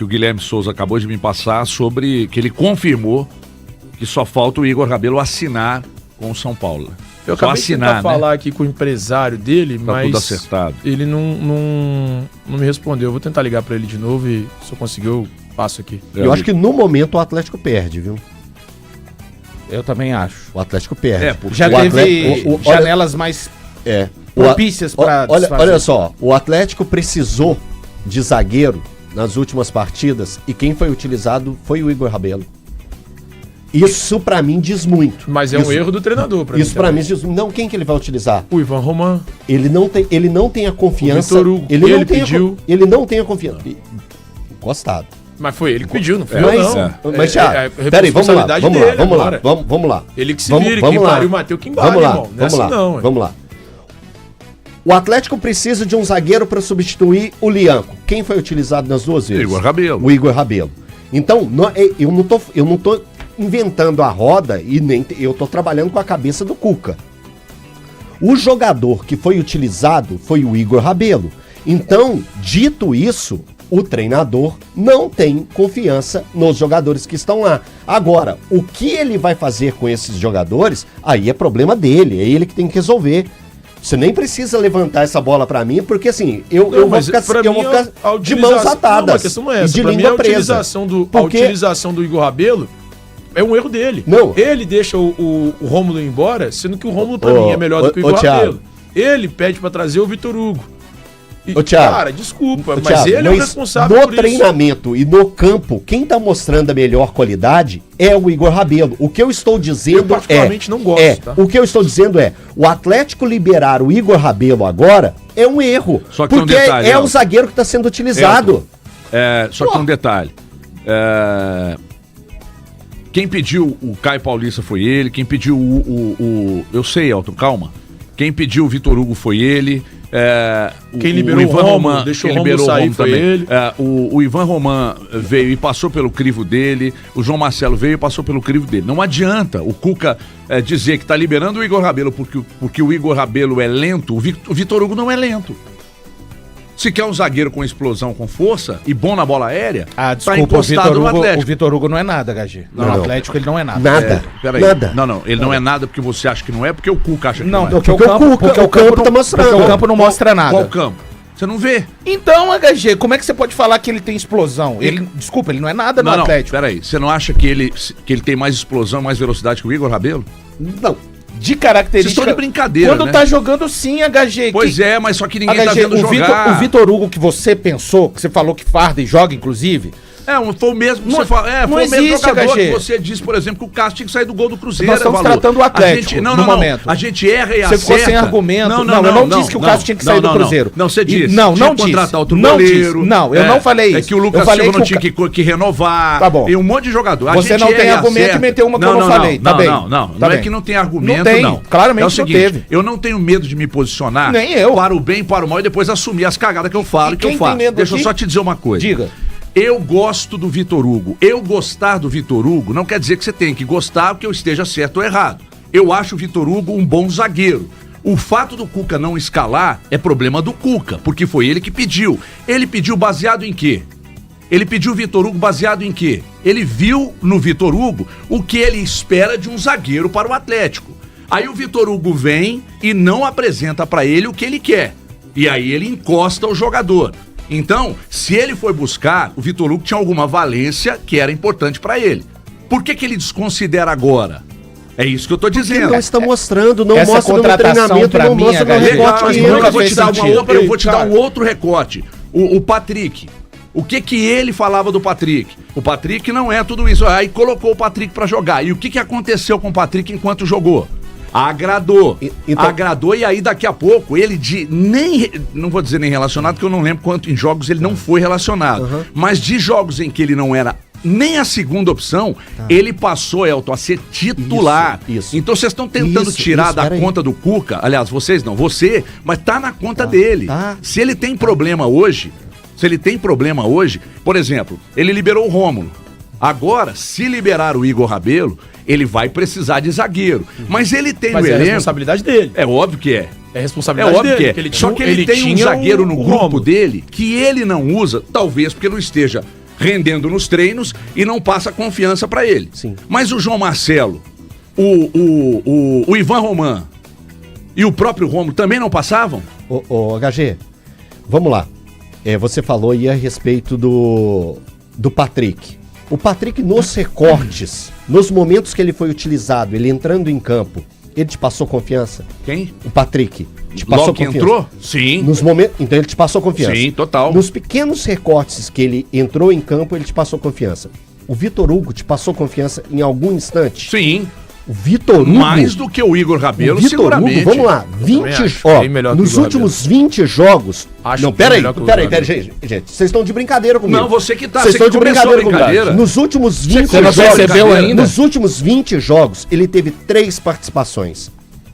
que o Guilherme Souza acabou de me passar sobre que ele confirmou que só falta o Igor Rabelo assinar com o São Paulo. Eu só acabei assinar, de falar aqui com o empresário dele, tá mas tudo acertado. ele não me respondeu. Eu vou tentar ligar pra ele de novo e se eu conseguir eu passo aqui. Eu acho que no momento o Atlético perde, viu? Eu também acho. O Atlético perde. porque Já o teve Atlético- janelas mais propícias para olha só, o Atlético precisou de zagueiro nas últimas partidas e quem foi utilizado foi o Igor Rabelo. Isso pra mim diz muito. Mas é um erro do treinador. Isso pra mim diz muito. Não, quem que ele vai utilizar? O Ivan Roman. Ele não tem a confiança. O Vitor Hugo, ele não tem a confiança. Encostado. Mas foi ele que pediu, não foi Mas, eu, não. mas já, peraí, vamos lá. Vamos lá. Ele que se vire, quem pariu o Matheus, quem vale, irmão. Vamos lá. O Atlético precisa de um zagueiro para substituir o Lianco. Quem foi utilizado nas duas vezes? Igor Rabelo. O Igor Rabelo. Então, eu não tô inventando a roda e nem eu tô trabalhando com a cabeça do Cuca. O jogador que foi utilizado foi o Igor Rabelo. Então, dito isso, o treinador não tem confiança nos jogadores que estão lá. Agora, o que ele vai fazer com esses jogadores, aí é problema dele, é ele que tem que resolver. Você nem precisa levantar essa bola pra mim, porque assim, eu vou ficar de mãos atadas. Não, a questão não é essa. E de Pra mim, língua a presa. a utilização do Igor Rabelo é um erro dele. Não. Ele deixa o Rômulo ir embora, sendo que o Rômulo pra mim é melhor do que o Igor Rabelo. Ele pede pra trazer o Vitor Hugo. E, Thiago, cara, desculpa, mas Thiago, ele é o responsável por no treinamento e no campo, quem tá mostrando a melhor qualidade é o Igor Rabelo. O que eu estou dizendo Eu particularmente não gosto, tá? O que eu estou dizendo é, o Atlético liberar o Igor Rabelo agora é um erro. Só que porque tem um detalhe, é o zagueiro que está sendo utilizado. Só que tem um detalhe. Quem pediu o Caio Paulista foi ele, quem pediu eu sei, Elton, calma. Quem pediu o Vitor Hugo foi ele. Quem liberou o Ivan Roman, deixou o Romulo sair, foi ele. O Ivan Roman veio e passou pelo crivo dele, o João Marcelo veio e passou pelo crivo dele. Não adianta o Cuca dizer que está liberando o Igor Rabelo porque o Igor Rabelo é lento, o Vitor Hugo não é lento. Se quer um zagueiro com explosão, com força e bom na bola aérea, desculpa, tá encostado no Atlético. O Vitor Hugo não é nada, HG. No Atlético ele não é nada. Nada. Peraí. Nada. Não, ele não é nada porque você acha que não é, porque o Cuca acha que não é. Porque o campo tá mostrando. Porque o campo não mostra nada. Qual campo? Você não vê. Então, HG, como é que você pode falar que ele tem explosão? Desculpa, ele não é nada no Atlético. Peraí, você não acha que ele tem mais explosão, mais velocidade que o Igor Rabelo? Não. De característica. Vocês estão de brincadeira, Quando tá jogando sim, HG. Pois é, mas só que ninguém HG, tá vendo jogar. O Vitor Hugo que você pensou, que você falou que farda e joga, inclusive. Foi o mesmo que você falou. Foi o mesmo jogador que você disse, por exemplo, que o Cássio tinha que sair do gol do Cruzeiro. Nós estamos tratando o Atlético no momento. A gente erra e você acerta. Você ficou sem argumento. Eu não disse que o Cássio tinha que sair do Cruzeiro. Não, você disse. Não disse. Contratar outro goleiro. Não, eu não falei isso. É que o Lucas Silva não tinha que renovar. Tá bom. E um monte de jogador. Você não tem argumento e meteu uma que eu não falei. Tá bem. Não é que não tem argumento, não. Claramente não teve. Eu não tenho medo de me posicionar. Nem eu. Para o bem e para o mal e depois assumir as cagadas que eu falo e que eu faço. Deixa eu só te dizer uma coisa. Diga. Eu gosto do Vitor Hugo. Eu gostar do Vitor Hugo não quer dizer que você tem que gostar que eu esteja certo ou errado. Eu acho o Vitor Hugo um bom zagueiro. O fato do Cuca não escalar é problema do Cuca, porque foi ele que pediu. Ele pediu baseado em quê? Ele pediu o Vitor Hugo baseado em quê? Ele viu no Vitor Hugo o que ele espera de um zagueiro para o Atlético. Aí o Vitor Hugo vem e não apresenta para ele o que ele quer. E aí ele encosta o jogador. Então, se ele foi buscar, o Vitor Hugo tinha alguma valência que era importante pra ele. Por que ele desconsidera agora? É isso que eu tô dizendo. Porque não está mostrando, não essa mostra no treinamento, não mostra no recorte. Eu vou te dar um outro recorte. O Patrick. O que ele falava do Patrick? O Patrick não é tudo isso. Aí colocou o Patrick pra jogar. E o que aconteceu com o Patrick enquanto jogou? Agradou. Agradou e aí daqui a pouco ele não vou dizer nem relacionado, porque eu não lembro quanto em jogos ele não foi relacionado. Mas de jogos em que ele não era nem a segunda opção, ele passou, Elton, a ser titular. Isso. Então vocês estão tentando tirar da conta do Cuca, aliás, vocês não, você, mas tá na conta dele. Se ele tem problema hoje, por exemplo, ele liberou o Rômulo. Agora, se liberar o Igor Rabelo, ele vai precisar de zagueiro. Mas ele tem Mas o elenco. É responsabilidade dele. É óbvio que é. É responsabilidade dele. Que é. Só que ele tem um zagueiro no grupo dele que ele não usa, talvez porque não esteja rendendo nos treinos e não passa confiança para ele. Sim. Mas o João Marcelo, o Ivan Roman e o próprio Rômulo também não passavam? Ô, HG, vamos lá. Você falou aí a respeito do Patrick. O Patrick, nos recortes, nos momentos que ele foi utilizado, ele entrando em campo, ele te passou confiança? Quem? O Patrick. Te passou Logo que confiança? entrou? Sim. Nos momentos, então ele te passou confiança. Sim, total. Nos pequenos recortes que ele entrou em campo, ele te passou confiança. O Vitor Hugo te passou confiança em algum instante? Sim. O Vitor Hugo... Mais do que o Igor Rabelo, o Vitor seguramente. Hugo, vamos lá, 20... Ó, bem melhor que nos o Igor últimos 20 jogos... Acho Não, bem peraí, melhor que o peraí, Igor gente, vocês estão de brincadeira comigo. Não, você que tá. Vocês Você estão que de começou a brincadeira comigo. brincadeira. Nos últimos 20 Você não jogos... percebeu ainda? Nos últimos 20 jogos, ele teve 3 participações.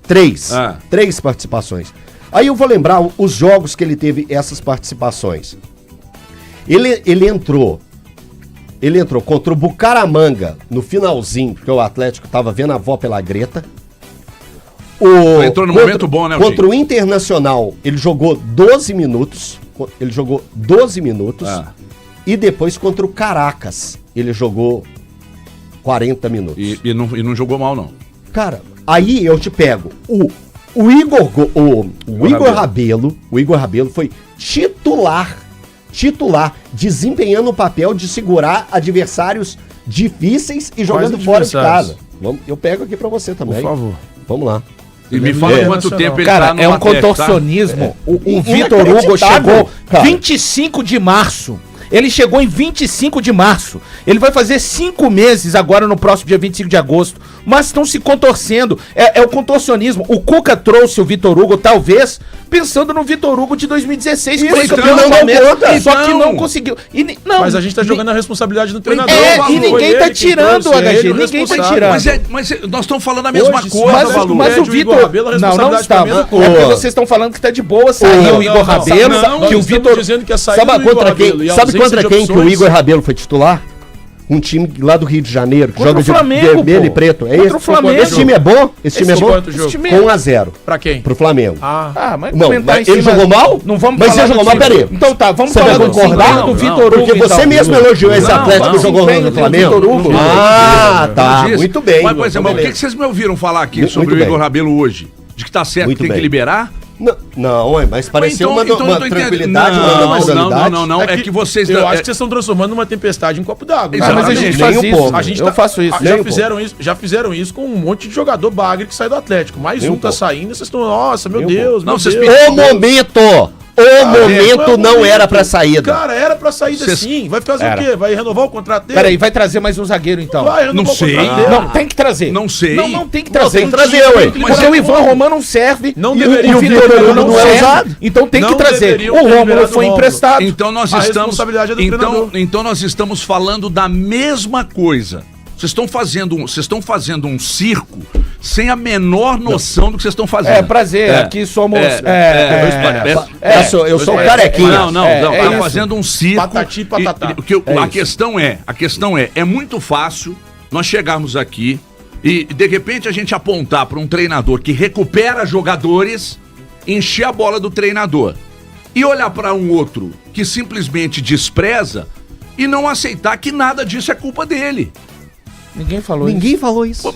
3. Ah. 3 participações. Aí eu vou lembrar os jogos que ele teve essas participações. Ele entrou contra o Bucaramanga no finalzinho, porque o Atlético tava vendo a avó pela greta. Entrou no momento bom, né, Contra o Internacional, ele jogou 12 minutos. Ele jogou 12 minutos. Ah. E depois contra o Caracas, ele jogou 40 minutos. E não jogou mal, não. Cara, aí eu te pego. O Igor Rabelo foi titular, desempenhando o papel de segurar adversários difíceis e jogando fora de casa. Eu pego aqui pra você também. Por favor. Vamos lá. E me fala quanto tempo ele Cara, tá no é um Atlético, tá? contorcionismo. O Vitor Hugo Inacreditável, chegou cara. 25 de março. Ele chegou em 25 de março. Ele vai fazer 5 meses agora no próximo dia 25 de agosto. Mas estão se contorcendo. É o contorcionismo. O Cuca trouxe o Vitor Hugo, talvez, pensando no Vitor Hugo de 2016, que foi Isso, campeão então, do Palmeiras. conta. Só que Então. não conseguiu. Não, Mas a gente tá jogando a responsabilidade do treinador. E ninguém tá tirando o HG. Ninguém tá tirando. Mas nós estamos falando a mesma Hoje, coisa, mas- Balu. Mas o Pede o Igor Vitor. Rabelo, a Não, não responsabilidade está. também é do É porque Cuca. vocês estão falando que tá de boa sair o Igor Rabelo. Não, Que o nós estamos Vitor. dizendo que a saída Sabe do Igor contra Rabelo quem? e a Sabe ausência contra de quem que o opções- Igor Rabelo foi titular? Um time lá do Rio de Janeiro, que Contra joga o de Flamengo, vermelho pô. e preto. É Contra esse? o Flamengo. Esse time é bom? Esse time é Esse bom? quanto jogo? Esse time- 1-0 Pra quem? pro Flamengo. Ah, mas Não, comentar mas em ele cima- jogou mal? Não vamos Mas falar ele jogou do mal, time. peraí. Então tá, vamos Você falar vai do concordar? desempenho do Não, Vitor Hugo. Porque você então. mesmo elogiou esse Não, Atlético que não, jogou desempenho no do Flamengo. Vitor Hugo. Ah, tá. Diz. Muito bem. Mas, por exemplo, o muito que vocês me ouviram falar aqui Muito sobre o bem. Igor Rabelo hoje? De que tá certo, Muito tem que bem. liberar? Não, mas pareceu uma eu tô tranquilidade, uma Não, naturalidade. não. É que vocês... Eu acho que vocês estão transformando uma tempestade em copo d'água. Ah, mas a gente nem faz um isso. pouco. A gente Eu faço isso. Nem um já fizeram isso com um monte de jogador bagre que sai do Atlético. Mais Nem um um tá pouco. saindo, vocês estão, nossa, meu Nem um Deus, Não, meu vocês Deus. O momento não era pra saída. Cara, era pra saída Vocês- sim. Vai fazer Era. o quê? Vai renovar o contrato dele? Peraí, vai trazer mais um zagueiro então. Vai renovar Não o contrato sei. dele. Não, tem que trazer. Não sei. Não tem que Não, trazer. tem que trazer, ué. Mas o Ivan Roman não serve. Não e deveria. o Vitor Hugo não é serve. usado. Então tem que Não trazer. deveriam O ter Rômulo liberado foi o Rômulo. emprestado. Então nós A estamos... responsabilidade é do treinador. Então nós estamos falando da mesma coisa. Vocês estão fazendo um circo sem a menor noção do que vocês estão fazendo. É, prazer. Aqui somos. Eu sou o carequinha. Não, tá isso. fazendo um circo. Patati e patatá. A questão é muito fácil nós chegarmos aqui e de repente a gente apontar para um treinador que recupera jogadores, encher a bola do treinador e olhar para um outro que simplesmente despreza e não aceitar que nada disso é culpa dele. Ninguém falou isso. Ninguém falou isso.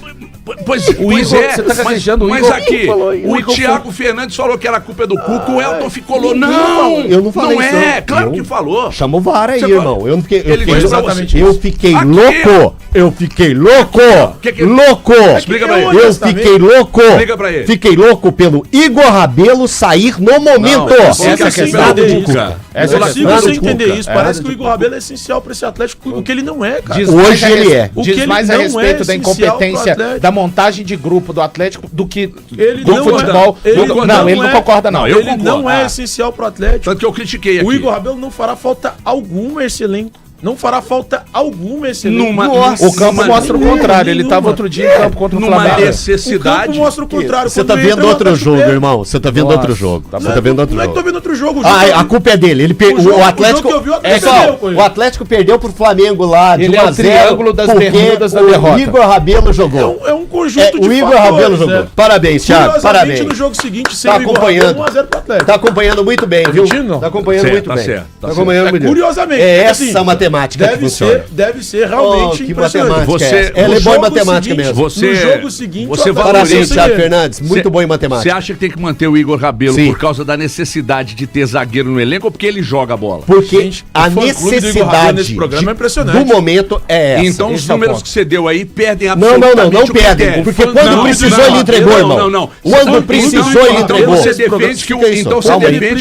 Pois Igor, você tá gaguejando, o mas Igor aqui, falou isso. o O Igor Thiago Fernandes falou que era culpa do Cuca, o Elton ficou falou. não, Eu não falei isso, é, não. claro Eu- que falou. Chama o VAR aí, Você irmão. Eu não fiquei. Ele disse exatamente Eu isso. fiquei Aqui. louco. Eu fiquei louco. Que- Louco. Explica pra ele. Eu honestamente- fiquei louco. Explica pra ele. Fiquei louco pelo Igor Rabelo sair no momento. Essa é a questão Nada dele, de Cuca. Cuca. Eu Nada consigo de você Cuca. entender isso. Nada Parece de que o Igor Cuca. Rabelo é essencial pra esse Atlético, o que ele não é, cara. Diz Hoje mais a ele res- é. O Diz que ele mais a não é respeito da essencial incompetência pro Atlético. da montagem de grupo do Atlético do que Ele do não futebol. é, ele Não, ele não é- concorda, não. Não, eu Ele concordo. não é essencial pro Atlético. Tanto que eu critiquei aqui. O Igor Rabelo não fará falta alguma a esse elenco. Não fará falta alguma a esse elenco. Numa- Nossa, O campo mostra o nenhuma, contrário. Ele nenhuma. tava outro dia em campo contra o Numa Flamengo. O campo necessidade. mostra o contrário. Você Quando tá entra, vendo o outro Atlético jogo, perde. irmão. Você tá vendo Nossa, outro jogo. tá Você bom. tá vendo outro Não é que tô jogo. vendo outro jogo. A culpa é dele. Ele O jogo- o Atlético. o jogo que eu vi, o Atlético Pessoal, perdeu com ele. o Atlético perdeu pro Flamengo lá de Ele 1 é a o 0 triângulo das porque bermudas da o derrota. Igor Rabelo jogou. É um conjunto de O Igor fatores, Rabelo jogou. né? Parabéns, Thiago. Curiosamente, Parabéns. no jogo seguinte, sem Tá o Igor acompanhando. Rabelo, 1 a 0 pro Atlético. Tá acompanhando muito bem, viu? mentindo, não? Tá acompanhando Certo, muito tá bem. certo, tá Tá acompanhando certo. muito bem. Curiosamente, É porque essa assim, matemática matemática que funciona. Deve ser realmente que impressionante. matemática ela é boa em matemática seguinte, mesmo. No jogo seguinte, você parabéns, Thiago Fernandes, muito bom em matemática. Você acha que tem que manter o Igor Rabelo por causa da necessidade de ter zagueiro no elenco ou porque ele joga a bola? Porque Gente, a necessidade nesse programa é impressionante. do momento é essa. Então os números que você deu aí perdem Não perdem. Porque quando precisou ele entregou, irmão. Não. Quando precisou ele entregou. Então você defende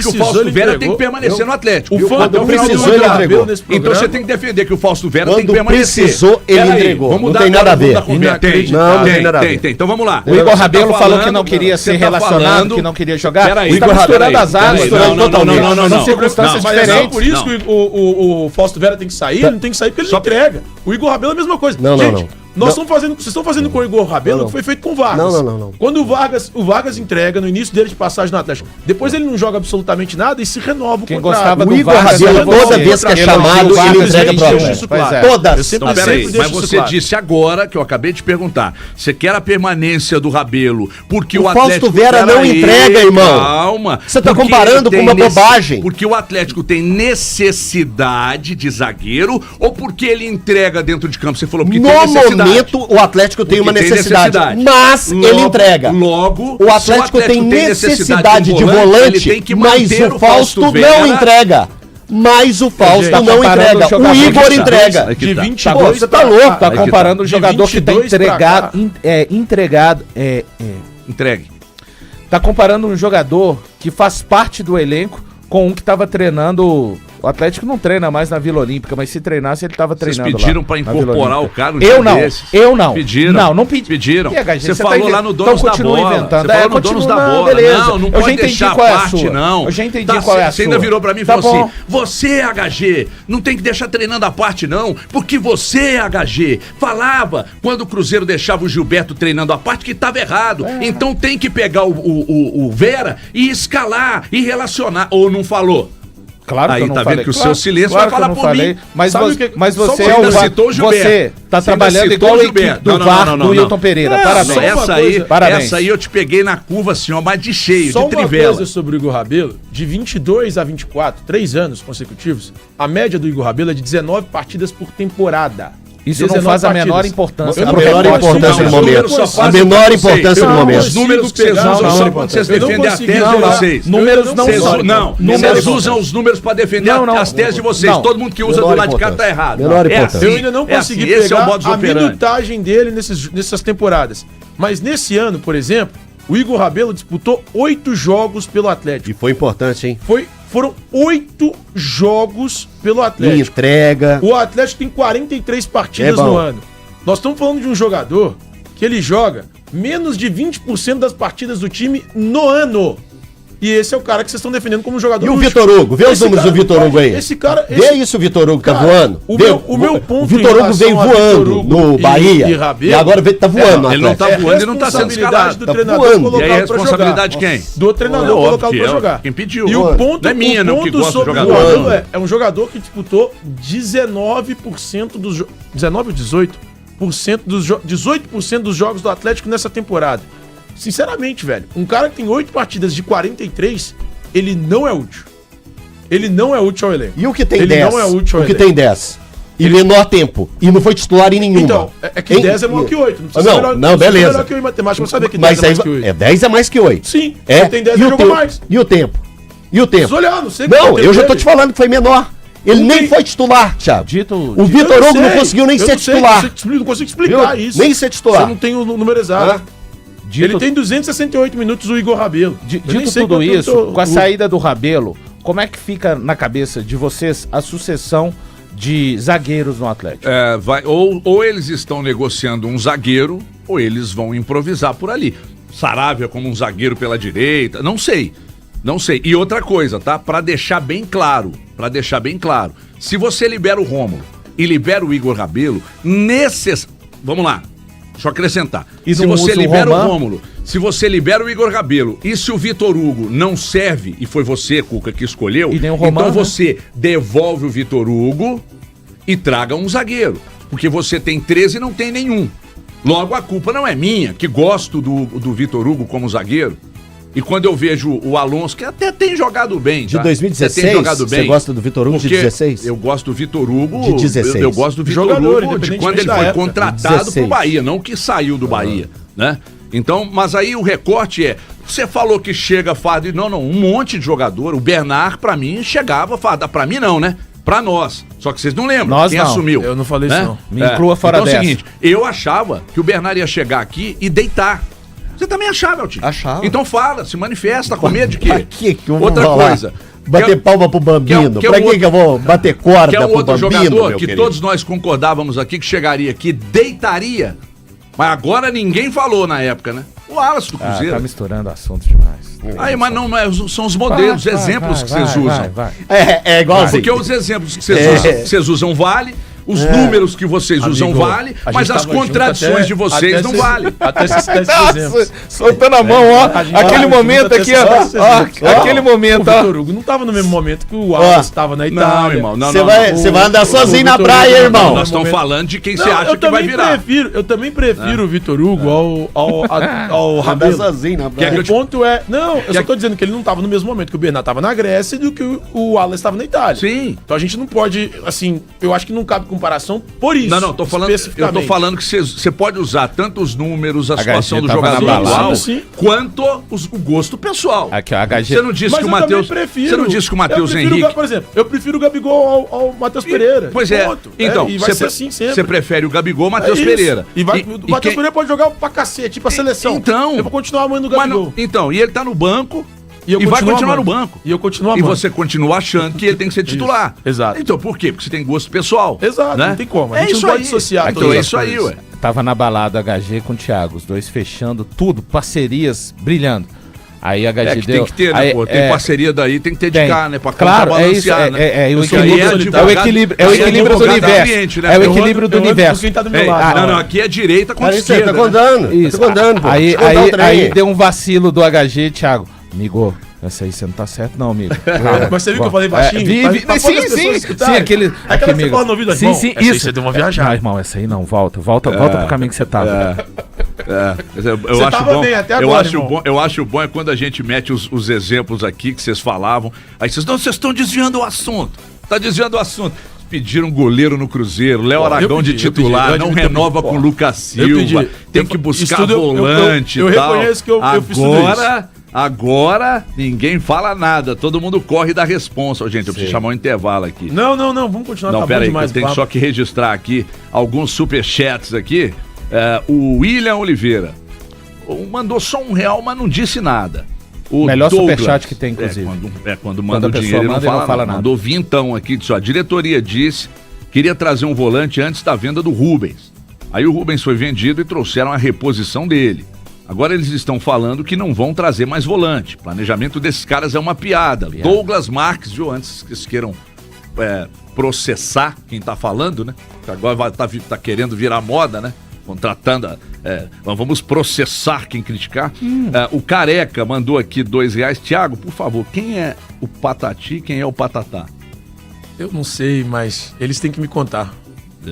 que o Fausto Vera tem que permanecer no Atlético. Quando precisou ele entregou. Então você tem que defender que o Fausto Vera tem que Quando permanecer. precisou ele entregou. Não tem nada a ver. Não tem nada a ver. Então vamos lá. O Igor Rabelo falou que não queria ser relacionado, que não queria jogar. Peraí, o Igor misturando as águas. Não. São circunstâncias diferentes. Por isso que o Fausto Vera tem que sair, ele não tem que sair porque ele não entrega. O Igor Rabelo é a mesma coisa. Nós estamos fazendo, vocês estão fazendo com o Igor Rabelo o que foi feito com o Vargas. Não. Quando o Vargas entrega no início dele de passagem no Atlético, depois ele não joga absolutamente nada e se renova o contrato. O Igor Rabelo, toda vez que é chamado, ele entrega para o Todas. Então, peraí, mas você disse agora, que eu acabei de perguntar, você quer a permanência do Rabelo porque o Atlético... Fausto Vera não entrega, irmão. Calma. Você tá comparando com uma bobagem. Porque o Atlético tem necessidade de zagueiro ou porque ele entrega dentro de campo? Você falou porque tem necessidade. No momento, o Atlético tem uma necessidade, mas ele entrega. Logo, o Atlético tem necessidade de volante, mas o Fausto não entrega. Mas o Fausto não entrega. O Igor entrega. De 22, você tá louco. Tá comparando o jogador que tá Entregue. Tá comparando um jogador que faz parte do elenco com um que tava treinando. O Atlético não treina mais na Vila Olímpica, mas se treinasse, ele tava treinando. Vocês pediram pra incorporar o cara no Eu não. Pediram. Não pedi. Pediram. Você tá falou lá no Donos da Bola. Inventando. Você falou no Donos da Bola. Beleza. Não pode deixar a parte, não. Eu já entendi qual é a sua. Você ainda virou pra mim e falou assim, você, HG, não tem que deixar treinando a parte, não, porque você, HG, falava quando o Cruzeiro deixava o Gilberto treinando a parte que tava errado. Então tem que pegar o Vera e escalar e relacionar. Ou não falou? Claro que eu não tá falei. Vendo que o seu silêncio vai falar por mim. Mas você é o citou o Gilberto. Você tá trabalhando igual a equipe do VAR do Wilton Pereira. Parabéns. Essa aí eu te peguei na curva assim, ó, mas de cheio, só de trivela. Uma coisa sobre o Igor Rabelo, de 22 a 24, 3 anos consecutivos, a média do Igor Rabelo é de 19 partidas por temporada. Isso não faz a menor importância. A menor importância no momento. A menor importância no momento. Os números que vocês usam só quando vocês defendem a tese de vocês. Números não são. Não, vocês usam os números para defender as teses de vocês. Todo mundo que usa do lado de cá tá errado. Menor importância. Eu ainda não consegui pegar a minutagem dele nessas temporadas. Mas nesse ano, por exemplo, o Igor Rabelo disputou 8 jogos pelo Atlético. E foi importante, hein? Foram 8 jogos pelo Atlético. Entrega. O Atlético tem 43 partidas no ano. Nós estamos falando de um jogador que ele joga menos de 20% das partidas do time no ano. E esse é o cara que vocês estão defendendo como jogador. E o Vitor Hugo? Vê os números do Vitor Hugo aí. Vê isso, o Vitor Hugo tá voando. O meu ponto. O Vitor Hugo veio voando no Bahia. E agora tá voando. Ele não tá voando e não tá sendo escalado. Do treinador. E aí a responsabilidade de quem? Do treinador colocar pra jogar. Quem pediu? E o ponto, não é minha, não, que gosta do jogador. É um jogador que disputou 19% dos 19 ou 18% dos 18% dos jogos do Atlético nessa temporada. Sinceramente, velho, um cara que tem 8 partidas de 43, ele não é útil. Ele não é útil ao elenco. E o que tem ele 10? Não é útil ao o que elenco. tem 10? E menor tempo. E não foi titular em nenhuma. Então, é que 10 é maior que 8. Não, beleza. Melhor que eu em matemática, mas saber que 10 é mais que 8. 10 é mais que 8. Sim, tem 10 e jogou mais. E o tempo? E o tempo? Olhar, não sei não, eu já tô te falando que foi menor. Ele nem foi titular, Thiago. O Vitor Hugo não conseguiu nem ser titular. Não consigo explicar isso. Nem ser titular. Você não tem o número exato. Ele tem 268 minutos o Igor Rabelo. Dito tudo isso, com a saída do Rabelo, como é que fica na cabeça de vocês a sucessão de zagueiros no Atlético? Ou eles estão negociando um zagueiro, ou eles vão improvisar por ali. Saravia como um zagueiro pela direita, não sei. E outra coisa, tá? Pra deixar bem claro, se você libera o Rômulo e libera o Igor Rabelo, vamos lá. Deixa eu acrescentar. Se você libera o Rômulo, se você libera o Igor Rabelo e se o Vitor Hugo não serve, e foi você, Cuca, que escolheu, então você devolve o Vitor Hugo e traga um zagueiro. Porque você tem 13 e não tem nenhum. Logo, a culpa não é minha, que gosto do Vitor Hugo como zagueiro. E quando eu vejo o Alonso, que até tem jogado bem, De tá? 2016, tem jogado bem. você gosta do Vitor Hugo de Porque 16? Eu gosto do Vitor Hugo. De 16. Eu gosto do Vitor Jogador, Hugo de independentemente quando ele da foi época. contratado 16. pro Bahia, não que saiu do Bahia, né? Então, mas aí o recorte é, você falou que chega Fábio, não, um monte de jogador, o Bernard pra mim chegava, pra mim não, né? Pra nós. Só que vocês não lembram Nós quem não. assumiu. Eu não falei isso, não. Me inclua fora então dessa. é o seguinte, eu achava que o Bernard ia chegar aqui e deitar. Você também achava, Eltinho? Achava. Então fala, se manifesta, com medo de quê? Pra que eu vou Outra falar? coisa. Bater palma pro Bambino. que é Pra o que outro- eu vou bater corda Que é o pro outro Bambino, jogador meu que querido? todos nós concordávamos aqui que chegaria, que deitaria. Mas agora ninguém falou na época, né? O Wallace do Cruzeiro. Tá misturando assuntos demais. Aí, mas não é, são os modelos, os exemplos que vocês usam. É igualzinho. Porque os exemplos que vocês usam vale, os números que vocês usam Amigo, vale, a mas gente as tava junto contradições até- de vocês até não se- valem. Até se citar esses exemplos. Soltando a mão, ó. a gente Aquele tava momento junto até aqui, se citar ó. esses Ó, exemplos. aquele O momento, ó. Vitor Hugo não tava no mesmo momento que o Wallace estava na Itália. Não, irmão, não, Você não. vai andar sozinho na Vitor praia, Hugo, irmão. Nós estamos falando de quem você Não, acha que vai virar. Eu também prefiro o Vitor Hugo ao Andar Rabelo. sozinho na praia. que eu O te- ponto é... Não, eu Quer só que- tô dizendo que ele não tava no mesmo momento que o Bernard tava na Grécia e do que o Wallace estava na Itália. Sim. Então a gente não pode, assim... Eu acho que não cabe comparação por isso. Não, tô falando, eu tô falando que você pode usar tanto os números, a situação do tava jogador na balada. atual, Sim. quanto o gosto pessoal. Aqui, ó, HG. Você não disse Mas que o eu também Matheus. prefiro. Você não disse que o Matheus Eu prefiro Henrique. Por exemplo, eu prefiro o Gabigol ao Matheus Pereira. Pois é. Ponto. Então, e vai ser assim sempre. você prefere o Gabigol ou o É Matheus isso. Pereira. E o Matheus quem- Pereira pode jogar pra cacete, tipo a seleção. Então. Eu vou continuar amando o Mas Gabigol. não- então, e ele tá no banco E eu e vai continuo continuar amando. no banco. E eu continuo E amando. você continua achando que ele tem que ser titular. exato. Então, por quê? Porque você tem gosto pessoal. Exato, né? não tem como. A É gente isso não pode aí. dissociar Então todas é as isso aí, coisas. ué. Tava na balada HG com o Thiago, os dois fechando tudo, parcerias brilhando. Aí a HG É que deu. tem que ter, né, aí, pô? Tem parceria daí, tem que ter de tem. cá, né? Pra Claro, é isso. contrabalancear, né? É o Eu sou equilíbrio, advogado- é o equilíbrio, é o eu sou equilíbrio do advogado universo. cliente, né? É o Eu equilíbrio do Eu ando por universo. quem tá do meu Ei, lado. não, aqui é direita contra Cara, você esquerda. tá né? contando. Isso. Tá contando, pô. Aí, Deixa eu contar o trem. aí deu um vacilo do HG, Thiago. Amigo, essa aí você não tá certo, não, amigo. Mas você viu que eu falei baixinho? Pra sim, poucas pessoas sim. escutarem. Sim, aquele. Aquela que você amigo. fala no ouvido, Sim, irmão, sim, essa aí isso. você deu uma viajada. Não, irmão, essa aí não. Volta pro caminho que você tava. Eu acho tava bom, bem até eu agora, acho irmão. bom, eu acho bom é quando a gente mete os exemplos aqui que vocês falavam. Aí vocês, não, vocês estão desviando o assunto. Tá desviando o assunto. Pediram goleiro no Cruzeiro, Léo Aragão de titular, não renova com o Lucas Silva, tem que buscar volante eu e tal. reconheço que eu fiz tudo isso. Agora, ninguém fala nada, todo mundo corre da responsa. Ô, gente, eu preciso chamar um intervalo aqui. Não, vamos continuar. Não, tá pera bom aí, demais eu tenho o só papo. que registrar aqui alguns superchats aqui. O William Oliveira mandou só R$1, mas não disse nada. O Melhor Douglas, superchat que tem, inclusive. Quando manda a o pessoa dinheiro, ele manda, não fala nada. Mandou vintão aqui, disse, ó, a diretoria disse, queria trazer um volante antes da venda do Rubens. Aí o Rubens foi vendido e trouxeram a reposição dele. Agora eles estão falando que não vão trazer mais volante. O planejamento desses caras é uma piada. Douglas Marques, viu, antes que eles queiram processar quem tá falando, né? Que agora tá querendo virar moda, né? Contratando, vamos processar quem criticar. O Careca mandou aqui R$2. Tiago, por favor, quem é o Patati e quem é o Patatá? Eu não sei, mas eles têm que me contar.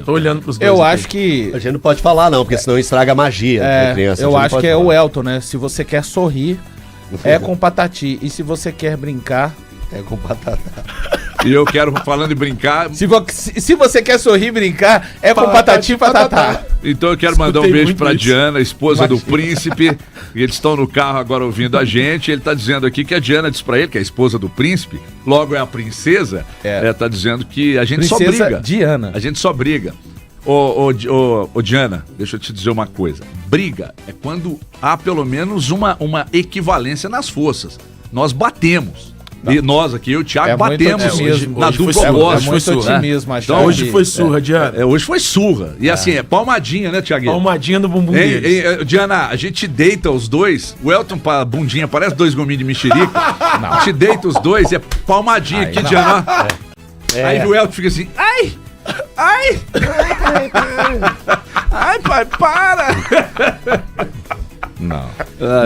Tô olhando pros dois. Eu aqui. acho que. A gente não pode falar, não, porque senão estraga a magia da criança. A Eu gente não acho pode que é falar. o Elton, né? Se você quer sorrir, é com Patati. E se você quer brincar. É com batata. E eu quero, falando em brincar, Se você quer sorrir e brincar, é com Patati e Patatá. então eu quero mandar um Escutei beijo muito pra isso. Diana, esposa do Imagina. príncipe. Eles estão no carro agora ouvindo a gente. Ele tá dizendo aqui que a Diana disse pra ele, que é a esposa do príncipe, logo é a princesa, tá dizendo que a gente só Princesa briga. Diana. A gente só briga. Ô, Diana, deixa eu te dizer uma coisa. Briga é quando há pelo menos uma equivalência nas forças. Nós batemos. E nós aqui, eu e o Thiago, É muito batemos otimismo. na Hoje foi dupla surra, voz. É muito Foi surra, né? otimismo achar Então, Hoje que- foi surra, Diana. Hoje foi surra. E assim, é palmadinha, né, Thiaguinho? Palmadinha no bumbum deles. Diana, a gente deita os dois. O Elton, bundinha, parece 2 gominhos de mexerica. A gente deita os dois, é palmadinha aqui, não. Diana. Aí o Elton fica assim, ai! Ai! Ai, pai, para! Não.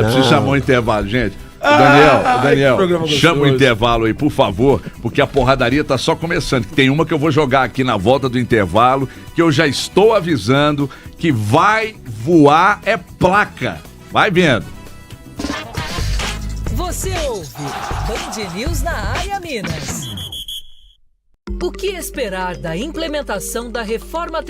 Preciso chamar um intervalo, gente. que Daniel, programa chama o gostoso. intervalo aí, por favor, porque a porradaria tá só começando. Tem uma que eu vou jogar aqui na volta do intervalo, que eu já estou avisando que vai voar placa. Vai vendo. Você ouve Band News na área Minas. O que esperar da implementação da reforma tributária?